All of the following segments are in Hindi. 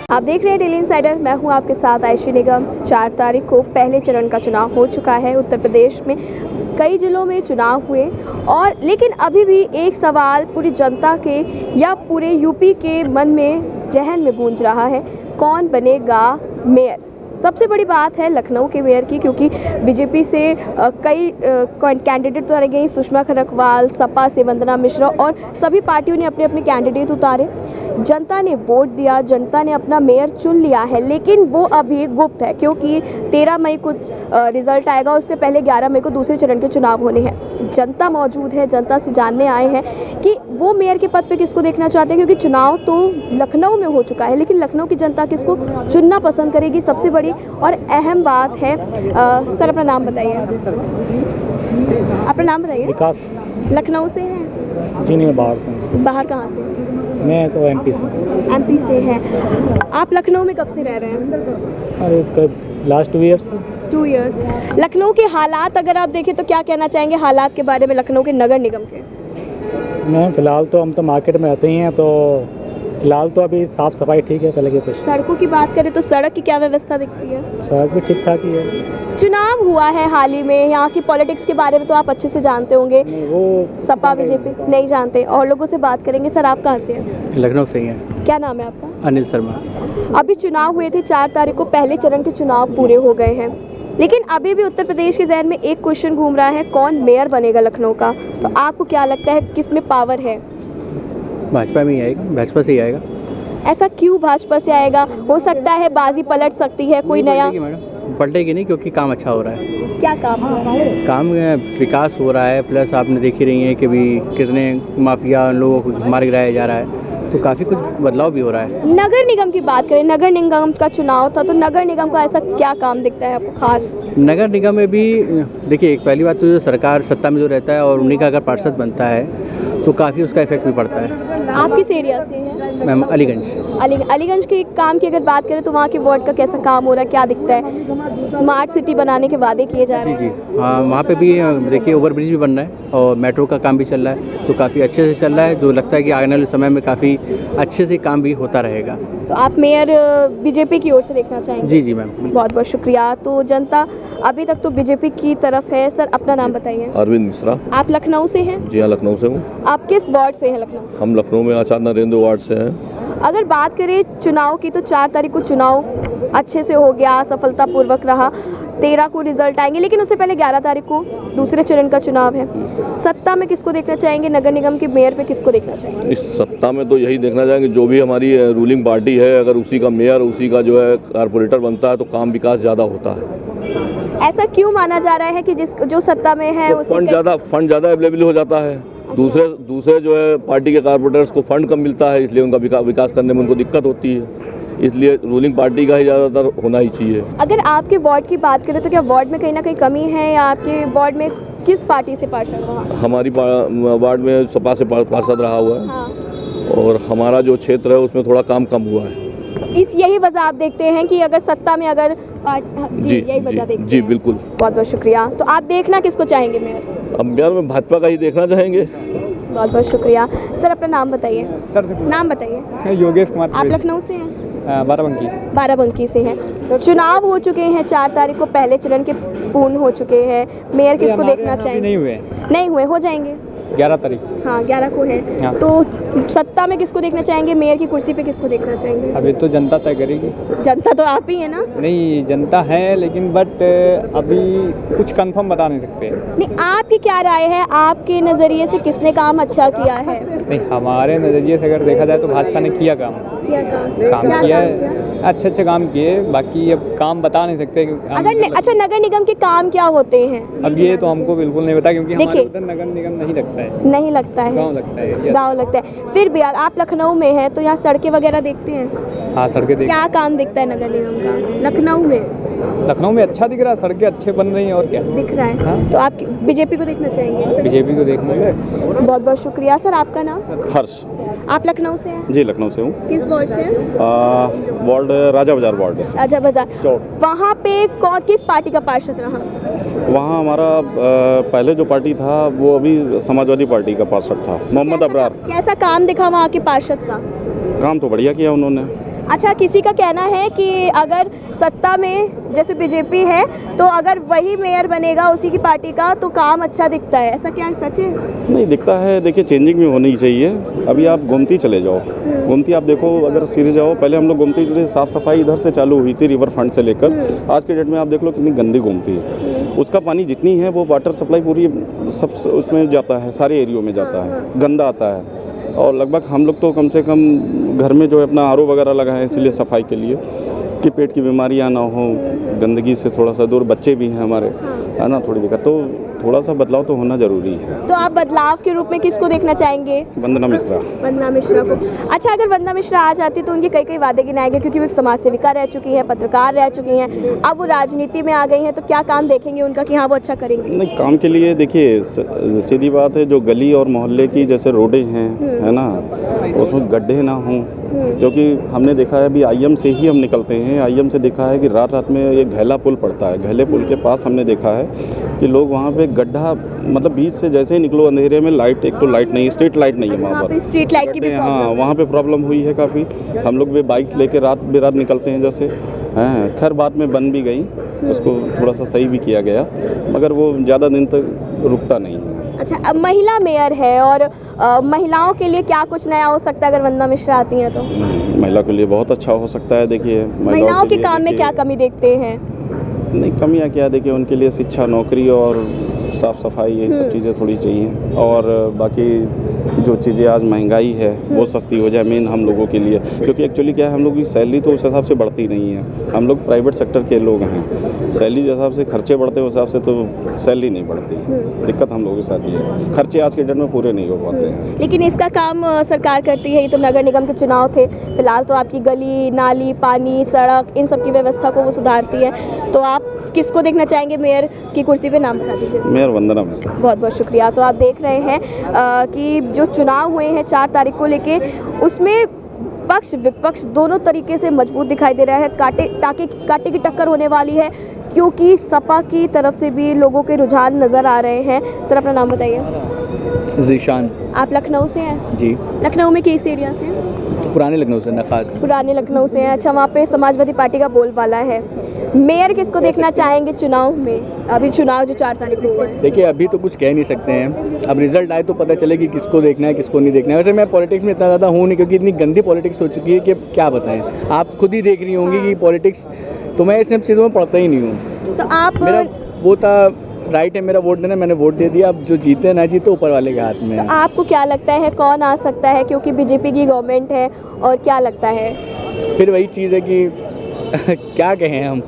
आप देख रहे हैं डेली इंसाइडर, मैं हूं आपके साथ आयशी निगम। 4 तारीख को पहले चरण का चुनाव हो चुका है। उत्तर प्रदेश में कई जिलों में चुनाव हुए और लेकिन अभी भी एक सवाल पूरी जनता के या पूरे यूपी के मन में जहन में गूंज रहा है, कौन बनेगा मेयर। सबसे बड़ी बात है लखनऊ के मेयर की, क्योंकि बीजेपी से कई कैंडिडेट उतारे गए। सुषमा खरकवाल, सपा से वंदना मिश्रा और सभी पार्टियों ने अपने अपने कैंडिडेट उतारे। जनता ने वोट दिया, जनता ने अपना मेयर चुन लिया है, लेकिन वो अभी गुप्त है क्योंकि 13 मई को रिजल्ट आएगा। उससे पहले 11 मई को दूसरे चरण के चुनाव होने हैं। जनता मौजूद है, जनता से जानने आए हैं कि वो मेयर के पद पे किसको देखना चाहते हैं, क्योंकि चुनाव तो लखनऊ में हो चुका है, लेकिन लखनऊ की जनता किसको चुनना पसंद करेगी, सबसे बड़ी और अहम बात है। सर अपना नाम बताइए। अपना नाम बताइए। विकास। लखनऊ से हैं? जी नहीं, मैं बाहर से हूँ। बाहर कहाँ से? मैं तो एमपी से। एमपी से हैं आप? लखनऊ में कब से रह रहे हैं? अरे तो लास्ट 2 ईयर्स। 2 इयर्स। लखनऊ के हालात अगर आप देखें तो क्या कहना चाहेंगे हालात के बारे में लखनऊ के नगर निगम के? मैं फ़िलहाल तो हम तो मार्केट में आते ही हैं, तो फ़िलहाल तो अभी साफ़ सफाई ठीक है पहले की अपेक्षा। सड़कों की बात करें तो सड़क की क्या व्यवस्था दिखती है? सड़क भी ठीक ठाक ही है। चुनाव हुआ है हाल ही में, यहाँ की पॉलिटिक्स के बारे में तो आप अच्छे से जानते होंगे। वो सपा बीजेपी नहीं जानते, और लोगों से बात करेंगे। सर आप कहाँ से हैं? लखनऊ से ही हैं। क्या नाम है आपका? अनिल शर्मा। अभी चुनाव हुए थे, 4 तारीख को पहले चरण के चुनाव पूरे हो गए हैं, लेकिन अभी भी उत्तर प्रदेश के जहन में एक क्वेश्चन घूम रहा है, कौन मेयर बनेगा लखनऊ का। तो आपको क्या लगता है किस में पावर है? भाजपा में ही आएगा, भाजपा से ही आएगा। ऐसा क्यों भाजपा से आएगा? हो सकता है बाजी पलट सकती है, कोई नया। मैडम पलटेगी नहीं, क्योंकि काम अच्छा हो रहा है। क्या काम हो रहा है? काम विकास हो रहा है, प्लस आपने देख ही रही हैं कि भी कितने माफिया लोगों को मार गिराया जा रहा है, तो काफ़ी कुछ बदलाव भी हो रहा है। नगर निगम की बात करें, नगर निगम का चुनाव था, तो नगर निगम का ऐसा क्या काम दिखता है आपको खास? नगर निगम में भी देखिए, एक पहली बात तो जो सरकार सत्ता में जो रहता है और उन्हीं का अगर पार्षद बनता है तो काफ़ी उसका इफेक्ट भी पड़ता है। आप किस एरिया से हैं? मैम अलीगंज। अलीगंज के काम की अगर बात करें तो वहाँ के वार्ड का कैसा काम हो रहा है, क्या दिखता है? स्मार्ट सिटी बनाने के वादे किए जा रहे हैं। जी जी हाँ, वहाँ पे भी देखिए ओवरब्रिज भी बन रहा है और मेट्रो का काम भी चल रहा है, तो काफ़ी अच्छे से चल रहा है। जो लगता है कि आने वाले समय में काफ़ी अच्छे से काम भी होता रहेगा। तो आप मेयर बीजेपी की ओर से देखना चाहेंगे? जी जी मैम। बहुत बहुत शुक्रिया। तो जनता अभी तक तो बीजेपी की तरफ है। सर अपना नाम बताइए। अरविंद मिश्रा। आप लखनऊ से हैं? जी हाँ, लखनऊ से हूँ। आप किस वार्ड से हैं लखनऊ? हम लखनऊ में आचार्य नरेंद्र वार्ड से हैं। अगर बात करें चुनाव की तो 4 तारीख को चुनाव अच्छे से हो गया, सफलतापूर्वक रहा। 13 को रिजल्ट आएंगे, लेकिन उससे पहले 11 तारीख को दूसरे चरण का चुनाव है। सत्ता में किसको देखना चाहेंगे? नगर निगम के मेयर पे किसको देखना चाहेंगे? इस सत्ता में तो यही देखना चाहेंगे जो भी हमारी रूलिंग पार्टी है, अगर उसी का मेयर, उसी का जो है कारपोरेटर बनता है तो काम विकास ज़्यादा होता है। ऐसा क्यों माना जा रहा है कि जो सत्ता में है तो फंड ज़्यादा अवेलेबल हो जाता है। दूसरे जो है पार्टी के कारपोरेटर्स को फंड कम मिलता है, इसलिए उनका विकास करने में उनको दिक्कत होती है। इसलिए रूलिंग पार्टी का ही ज़्यादातर होना ही चाहिए। अगर आपके वार्ड की बात करें तो क्या वार्ड में कहीं ना कहीं कमी है, या आपके वार्ड में किस पार्टी से पार्षद रहा? हमारी वार्ड में सपा से पार्षद रहा हुआ है। हाँ। और हमारा जो क्षेत्र है उसमें थोड़ा काम कम हुआ है। तो यही वजह आप देखते हैं कि अगर सत्ता में अगर जी यही वजह देखते हैं। जी बिल्कुल। बहुत बहुत शुक्रिया। तो आप देखना किसको चाहेंगे मेयर? अब मेयर में भाजपा का ही देखना चाहेंगे। बहुत बहुत शुक्रिया। सर अपना नाम बताइए। सर नाम बताइए। योगेश कुमार। आप लखनऊ से हैं? बाराबंकी। बाराबंकी से हैं। चुनाव हो चुके हैं, 4 तारीख को पहले चरण के पूर्ण हो चुके हैं। मेयर किसको देखना चाहेंगे? नहीं हुए, हो जाएंगे 11 तारीख। हाँ 11 को है। हाँ। तो सत्ता में किसको देखना चाहेंगे? मेयर की कुर्सी पे किसको देखना चाहेंगे? अभी तो जनता तय करेगी। जनता तो आप ही है ना? नहीं, जनता है, लेकिन बट अभी कुछ कंफर्म बता नहीं सकते। नहीं, आपकी क्या राय है? आपके नज़रिए से किसने काम अच्छा किया है? नहीं, हमारे नज़रिए से अगर देखा जाए तो भाजपा ने किया काम किया है, अच्छे काम किए। बाकी अब काम बता नहीं सकते। अच्छा, नगर निगम के काम क्या होते हैं? अब ये तो हमको बिल्कुल नहीं पता, क्योंकि हमारे देखिए, उधर नगर निगम नहीं लगता है। नहीं लगता है, गाँव लगता है। गाँव लगता है। फिर भी आप लखनऊ में हैं तो यहाँ सड़कें वगैरह देखते हैं? हाँ, सड़कें देखते। क्या काम दिखता है नगर निगम का लखनऊ में? लखनऊ में अच्छा दिख रहा है, सड़कें अच्छे बन रही हैं, और क्या दिख रहा है। हाँ? तो आप बीजेपी को देखना चाहेंगे? बीजेपी को देखना है। बहुत बहुत शुक्रिया। सर आपका नाम? हर्ष। आप लखनऊ से हैं? जी लखनऊ से हूँ। किस वार्ड से हैं? वार्ड राजा बाजार वार्ड से। राजा बाजार। वहाँ पे किस पार्टी का पार्षद रहा? वहाँ हमारा पहले जो पार्टी था वो अभी समाजवादी पार्टी का पार्षद था, मोहम्मद अबरार। कैसा काम दिखा वहाँ के पार्षद का? काम तो बढ़िया किया उन्होंने। अच्छा, किसी का कहना है कि अगर सत्ता में जैसे बीजेपी है तो अगर वही मेयर बनेगा उसी की पार्टी का तो काम अच्छा दिखता है, ऐसा क्या सच है? नहीं दिखता है, देखिए चेंजिंग भी होनी चाहिए। अभी आप गोमती चले जाओ, गोमती आप देखो, अगर सीधे जाओ, पहले हम लोग गोमती जो साफ़ सफाई इधर से चालू हुई थी रिवर फ्रंट से लेकर, आज के डेट में आप देख लो कितनी गंदी गोमती है। उसका पानी जितनी है वो वाटर सप्लाई पूरी सब उसमें जाता है, सारे एरियो में जाता है, गंदा आता है। और लगभग हम लोग तो कम से कम घर में जो है अपना आरओ वगैरह लगा है इसीलिए सफाई के लिए कि पेट की बीमारियां ना हो, गंदगी से थोड़ा सा दूर, बच्चे भी हैं हमारे, है ना, थोड़ी दिक्कत, तो थोड़ा सा बदलाव तो होना ज़रूरी है। तो आप बदलाव के रूप में किसको देखना चाहेंगे? वंदना मिश्रा। वंदना मिश्रा को। अच्छा, अगर वंदना मिश्रा आ जाती तो उनके कई वादे गिनाएंगे, क्योंकि वो एक समाज सेविका रह चुकी हैं, पत्रकार रह चुकी हैं, अब वो राजनीति में आ गई हैं, तो क्या काम देखेंगे उनका कि हाँ वो अच्छा करेंगे? नहीं, काम के लिए देखिए सीधी बात है, जो गली और मोहल्ले की जैसे रोडें हैं, है ना, उसमें गड्ढे ना हों, क्योंकि हमने देखा है अभी आईएम से ही हम निकलते हैं, आईएम से देखा है कि रात रात में एक घैला पुल पड़ता है, घैले पुल के पास हमने देखा है कि लोग वहाँ पे गड्ढा, मतलब बीच से जैसे ही निकलो अंधेरे में लाइट, एक तो लाइट नहीं, स्ट्रीट लाइट नहीं है वहाँ पर, स्ट्रीट लाइट की भी हाँ वहाँ पे प्रॉब्लम हुई है काफ़ी। हम लोग भी बाइक लेके रात बेरात निकलते हैं जैसे, हैं, खैर बाद में बन भी गई, उसको थोड़ा सा सही भी किया गया, मगर वो ज़्यादा दिन तक रुकता नहीं है। अच्छा, अब महिला मेयर है और महिलाओं के लिए क्या कुछ नया हो सकता है अगर वंदना मिश्रा आती हैं तो? महिला के लिए बहुत अच्छा हो सकता है। देखिए महिलाओं के काम में क्या कमी देखते हैं? नहीं, कमियां क्या, देखिए उनके लिए शिक्षा, नौकरी और साफ़ सफाई, यही सब चीज़ें थोड़ी चाहिए, और बाकी जो चीज़ें आज महंगाई है वो सस्ती हो जाए मेन हम लोगों के लिए, क्योंकि एक्चुअली क्या है, हम लोगों की सैलरी तो उस हिसाब से बढ़ती नहीं है, हम लोग प्राइवेट सेक्टर के लोग हैं, सैलरी जिस हिसाब से खर्चे बढ़ते हैं उस हिसाब से तो सैलरी नहीं बढ़ती। दिक्कत हम लोगों के साथ ये है, खर्चे आज के डेट में पूरे नहीं हो पाते हैं। लेकिन इसका काम सरकार करती है, ये तो नगर निगम के चुनाव थे, फिलहाल तो आपकी गली नाली, पानी, सड़क, इन सब की व्यवस्था को वो सुधारती है, तो आप किसको देखना चाहेंगे मेयर की कुर्सी पे? नाम बता दीजिए। मेयर वंदना मिश्रा। बहुत बहुत शुक्रिया। तो आप देख रहे हैं कि जो चुनाव हुए हैं 4 तारीख को लेके, उसमें पक्ष विपक्ष दोनों तरीके से मजबूत दिखाई दे रहा है, कांटे की टक्कर होने वाली है, क्योंकि सपा की तरफ से भी लोगों के रुझान नज़र आ रहे हैं। सर अपना नाम बताइए। जीशान। आप लखनऊ से हैं? जी। लखनऊ में किस एरिया से हैं? पुराने लखनऊ से, नखास। पुराने लखनऊ से हैं। अच्छा, वहाँ पे समाजवादी पार्टी का बोलबाला है। मेयर किसको देखना चाहेंगे चुनाव में? अभी चुनाव जो 4 तारीख को हुआ है। देखिए अभी तो कुछ कह नहीं सकते हैं, अब रिजल्ट आए तो पता चले कि किसको देखना है किसको नहीं देखना है। वैसे मैं पॉलिटिक्स में इतना ज़्यादा हूँ नहीं, क्योंकि इतनी गंदी पॉलिटिक्स हो चुकी है कि क्या बताएं। आप खुद ही देख रही होंगी कि पॉलिटिक्स, तो मैं इस सब चीज़ों में पढ़ता ही नहीं हूँ। तो आप, मेरा वो था राइट है मेरा वोट देना, मैंने वोट दे दिया, अब जो जीते ना जीते ऊपर वाले के हाथ में है। तो आपको क्या लगता है कौन आ सकता है, क्योंकि बीजेपी की गवर्नमेंट है, और क्या लगता है? फिर वही चीज़ है कि क्या कहें हम,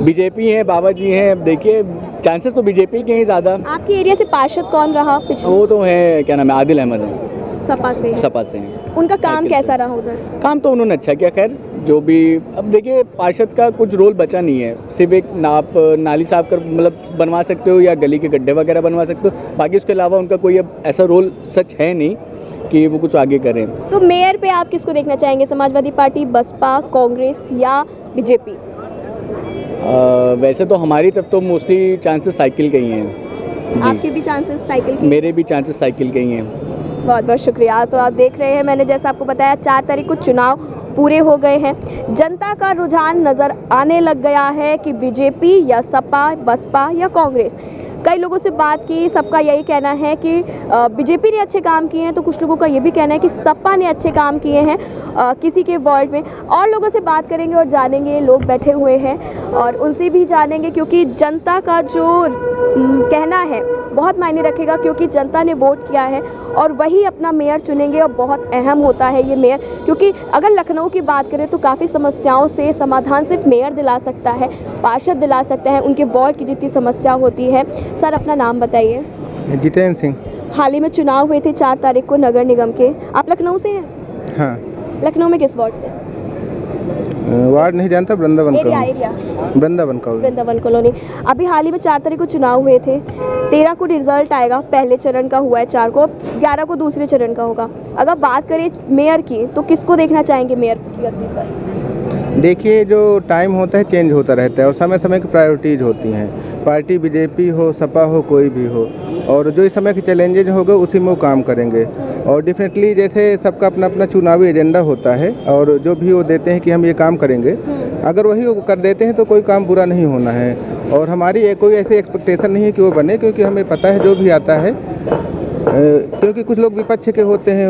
बीजेपी है, बाबा जी हैं, अब देखिए चांसेस तो बीजेपी के ही ज़्यादा। आपके एरिया से पार्षद कौन रहा पिछले? वो तो है, क्या नाम है, आदिल अहमद है, सपा से। सपा से हैं। उनका काम कैसा रहा उधर? काम तो उन्होंने अच्छा किया, खैर जो भी, अब देखिए पार्षद का कुछ रोल बचा नहीं है, सिर्फ एक नाली साफ कर मतलब बनवा सकते हो या गली के गड्ढे वगैरह बनवा सकते हो, बाकी उसके अलावा उनका कोई अब ऐसा रोल सच है नहीं कि वो कुछ आगे करें। तो मेयर पे आप किसको देखना चाहेंगे? समाजवादी पार्टी, बसपा, कांग्रेस या बीजेपी? वैसे तो हमारी तरफ तो मोस्टली चांसेस साइकिल के ही हैं जी। आपके भी चांसेस साइकिल के? मेरे भी चांसेस साइकिल के ही हैं। बहुत बहुत शुक्रिया। तो आप देख रहे हैं, मैंने जैसा आपको बताया 4 तारीख को चुनाव पूरे हो गए हैं, जनता का रुझान नज़र आने लग गया है कि बीजेपी या सपा, बसपा या कांग्रेस। कई लोगों से बात की, सबका यही कहना है कि बीजेपी ने अच्छे काम किए हैं, तो कुछ लोगों का ये भी कहना है कि सपा ने अच्छे काम किए हैं किसी के वार्ड में। और लोगों से बात करेंगे और जानेंगे, लोग बैठे हुए हैं और उनसे भी जानेंगे, क्योंकि जनता का जो कहना है बहुत मायने रखेगा, क्योंकि जनता ने वोट किया है और वही अपना मेयर चुनेंगे, और बहुत अहम होता है ये मेयर, क्योंकि अगर लखनऊ की बात करें तो काफ़ी समस्याओं से समाधान सिर्फ मेयर दिला सकता है, पार्षद दिला सकता है, उनके वार्ड की जितनी समस्या होती है। सर अपना नाम बताइए। जितेंद्र सिंह। हाल ही में चुनाव हुए थे 4 तारीख को नगर निगम के, आप लखनऊ से हैं? हाँ। लखनऊ में किस वार्ड से? वार्ड नहीं जानता, वृंदावन एरिया वृंदावन कॉलोनी। अभी हाल ही में 4 तारीख को चुनाव हुए थे, 13 को रिजल्ट आएगा, पहले चरण का हुआ है 4 को, 11 को दूसरे चरण का होगा। अगर बात करें मेयर की, तो किसको देखना चाहेंगे मेयर की गद्दी पर? देखिए जो टाइम होता है चेंज होता रहता है और समय समय की प्रायोरिटीज़ होती हैं। पार्टी बीजेपी हो, सपा हो, कोई भी हो, और जो इस समय के चैलेंजेज होगा उसी में वो काम करेंगे। और डेफिनेटली जैसे सबका अपना अपना चुनावी एजेंडा होता है और जो भी वो देते हैं कि हम ये काम करेंगे, अगर वही वो कर देते हैं तो कोई काम बुरा नहीं होना है। और हमारी कोई ऐसी एक्सपेक्टेशन नहीं है कि वो बने, क्योंकि हमें पता है जो भी आता है, क्योंकि कुछ लोग विपक्ष के होते हैं,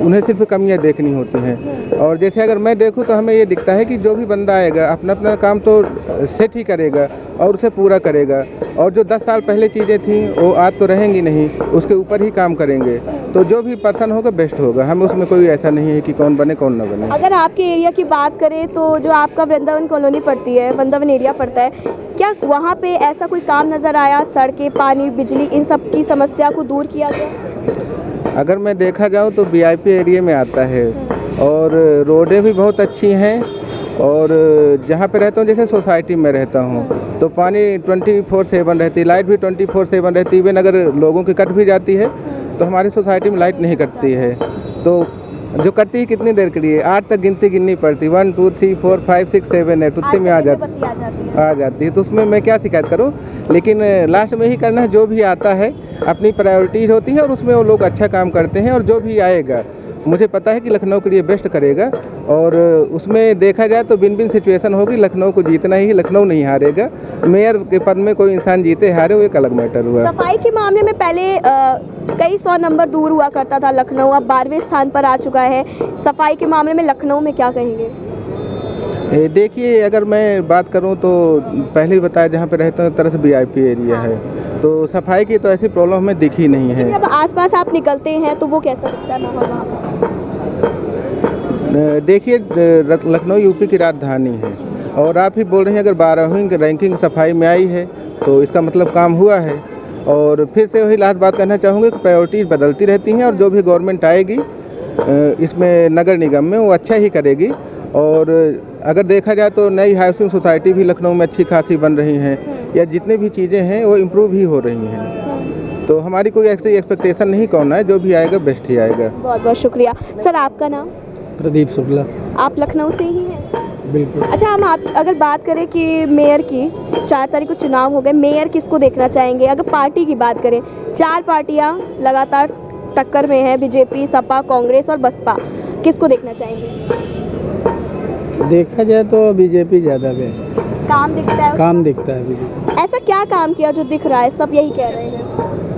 उन्हें सिर्फ कमियां देखनी होती हैं। और जैसे अगर मैं देखूं तो हमें ये दिखता है कि जो भी बंदा आएगा अपना अपना काम तो सेट ही करेगा और उसे पूरा करेगा। और जो 10 साल पहले चीज़ें थीं वो आज तो रहेंगी नहीं, उसके ऊपर ही काम करेंगे। तो जो भी पर्सन होगा बेस्ट होगा, हमें उसमें कोई ऐसा नहीं है कि कौन बने कौन ना बने। अगर आपके एरिया की बात करें तो जो आपका वृंदावन कॉलोनी पड़ती है, वृंदावन एरिया पड़ता है, क्या वहाँ पे ऐसा कोई काम नज़र आया? सड़कें, पानी, बिजली, इन सब की समस्या को दूर किया गया? अगर मैं देखा जाऊँ तो वीआईपी एरिया में आता है और रोडें भी बहुत अच्छी हैं। और जहाँ पे रहता हूँ, जैसे सोसाइटी में रहता हूँ, तो पानी 24/7 रहती है, लाइट भी 24/7 रहती है। इवन अगर लोगों की कट भी जाती है तो हमारी सोसाइटी में लाइट नहीं कटती है। तो जो कटती है कितनी देर के लिए, 8 तक गिनती गिननी पड़ती, 1 2 3 4 5 6 7 8 उतने में आ जाती है। तो उसमें मैं क्या शिकायत करूं, लेकिन लास्ट में ही करना है। जो भी आता है अपनी प्रायोरिटीज होती है और उसमें वो लोग अच्छा काम करते हैं। और जो भी आएगा मुझे पता है कि लखनऊ के लिए बेस्ट करेगा। और उसमें देखा जाए तो बिन बिन सिचुएशन होगी, लखनऊ को जीतना ही, लखनऊ नहीं हारेगा। मेयर के पद में कोई इंसान जीते हारे वो एक अलग मैटर हुआ। सफाई के मामले में पहले कई 100 नंबर दूर हुआ करता था लखनऊ, अब 12वें स्थान पर आ चुका है। सफाई के मामले में लखनऊ में क्या कहेंगे? देखिए, अगर मैं बात करूं तो पहले ही बताया, जहां पे रहता हूं एक तरह से वीआईपी एरिया है, तो सफाई की तो ऐसी प्रॉब्लम हमें दिखी नहीं है। जब आसपास आप निकलते हैं तो वो कैसा दिखता है माहौल वहाँ पर? देखिए, लखनऊ यूपी की राजधानी है और आप ही बोल रहे हैं अगर 12वीं रैंकिंग सफाई में आई है तो इसका मतलब काम हुआ है। और फिर से वही लास्ट बात कहना चाहूँगा कि प्रायोरिटीज बदलती रहती हैं और जो भी गवर्नमेंट आएगी इसमें नगर निगम में वो अच्छा ही करेगी। और अगर देखा जाए तो नई हाउसिंग सोसाइटी भी लखनऊ में अच्छी खासी बन रही हैं, या जितने भी चीज़ें हैं वो इम्प्रूव ही हो रही हैं। तो हमारी कोई ऐसी एक्सपेक्टेशन नहीं कौन है, जो भी आएगा बेस्ट ही आएगा। बहुत बहुत शुक्रिया। सर, आपका नाम? प्रदीप शुक्ला। आप लखनऊ से ही हैं? बिल्कुल। अच्छा, हम आप अगर बात करें कि मेयर की 4 तारीख को चुनाव हो गए, मेयर किसको देखना चाहेंगे? अगर पार्टी की बात करें, 4 पार्टियां लगातार टक्कर में हैं, बीजेपी, सपा, कांग्रेस और बसपा, किसको देखना चाहेंगे? देखा जाए तो बीजेपी ज़्यादा बेस्ट है। काम दिखता है? काम दिखता है बीजेपी। ऐसा क्या काम किया जो दिख रहा है? सब यही कह रहे हैं।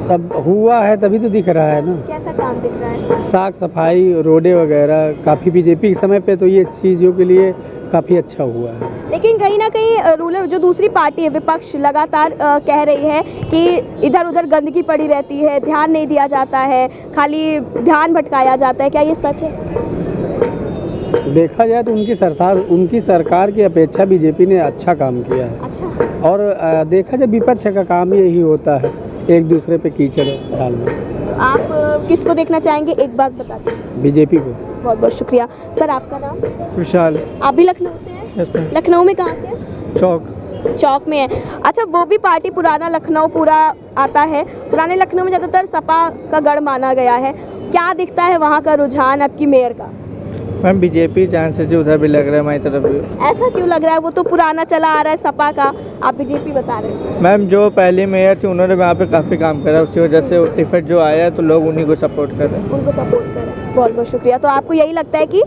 तब हुआ है तभी तो दिख रहा है ना। कैसा काम दिख रहा है? साफ सफाई, रोडें वगैरह काफ़ी बीजेपी के समय पे तो ये चीज़ों के लिए काफ़ी अच्छा हुआ है। लेकिन कहीं ना कहीं रूलर जो दूसरी पार्टी है, विपक्ष, लगातार कह रही है कि इधर उधर गंदगी पड़ी रहती है, ध्यान नहीं दिया जाता है, खाली ध्यान भटकाया जाता है। क्या ये सच है? देखा जाए तो उनकी सरकार की अपेक्षा बीजेपी ने अच्छा काम किया है। अच्छा। और देखा जाए विपक्ष का काम यही होता है, एक दूसरे पे कीचड़ डालना। आप किसको देखना चाहेंगे, एक बात बता दें? बीजेपी को। बहुत बहुत शुक्रिया। सर, आपका नाम? विशाल। आप भी लखनऊ से हैं? लखनऊ में कहाँ से? चौक में है। अच्छा, वो भी पार्टी पुराना लखनऊ पूरा आता है। पुराने लखनऊ में ज़्यादातर सपा का गढ़ माना गया है। क्या दिखता है वहाँ का रुझान आपकी मेयर का? मैम, बीजेपी चांसेस उधर भी लग रहा है, हमारी तरफ भी। ऐसा क्यों लग रहा है? वो तो पुराना चला आ रहा है सपा का, आप बीजेपी बता रहे हैं। मैम, जो पहली मेयर थी उन्होंने वहाँ पे काफ़ी काम करा, उसी वजह से इफेक्ट जो आया है तो लोग उन्हीं को सपोर्ट कर रहे हैं। उनको सपोर्ट कर रहे हैं। बहुत बहुत शुक्रिया। तो आपको यही लगता है कि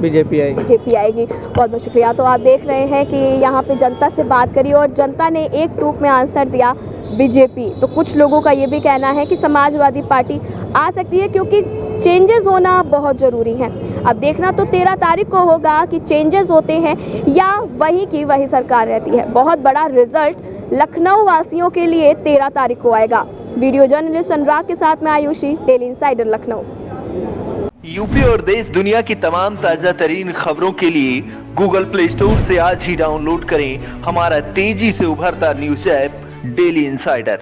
बीजेपी आएगी? बीजेपी आएगी। बहुत बहुत शुक्रिया। तो आप देख रहे हैं कि यहाँ पे जनता से बात करी और जनता ने एक टूक में आंसर दिया, बीजेपी। तो कुछ लोगों का ये भी कहना है कि समाजवादी पार्टी आ सकती है, क्योंकि चेंजेस होना बहुत ज़रूरी है। अब देखना तो 13 तारीख को होगा कि चेंजेस होते हैं या वही की वही सरकार रहती है। बहुत बड़ा रिजल्ट लखनऊ वासियों के लिए 13 तारीख को आएगा। वीडियो जर्नलिस्ट अनुराग के साथ में Ayushi, daily insider, Lucknow. UP और देश दुनिया की तमाम ताज़ा तरीन खबरों के लिए गूगल प्ले स्टोर से आज ही डाउनलोड करें हमारा तेजी से उभरता न्यूज़ ऐप डेली इंसाइडर।